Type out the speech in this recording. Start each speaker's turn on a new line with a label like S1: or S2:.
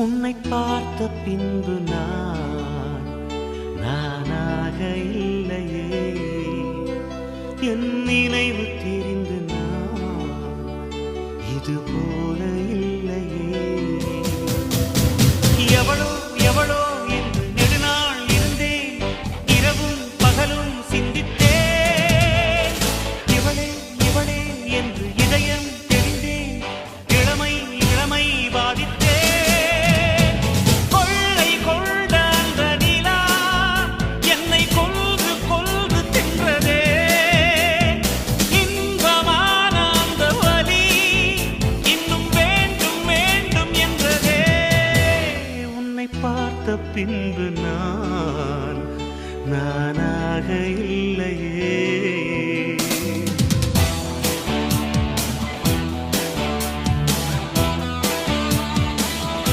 S1: உன்னை பார்த்த பின்பு நானாக இல்லையே. என் நினைவு தெரிந்து இது போல இல்லையே. எவளோ எவளோ என்று நெடுநாள் இருந்தேன், இரவும் பகலும் சிந்தித்தேன். இவளே இவளே என்று இதயம் தெரிந்தேன், இளமை இளமை பாதித்தேன். கொள்ளை கொண்ட அந்த நிலா என்னை கொல்து கொல்து தின்றதே. இன்பமான அந்த வலி இன்னும் வேண்டும் வேண்டும் என்றதே. உன்னை பார்த்த பின்பு நானாக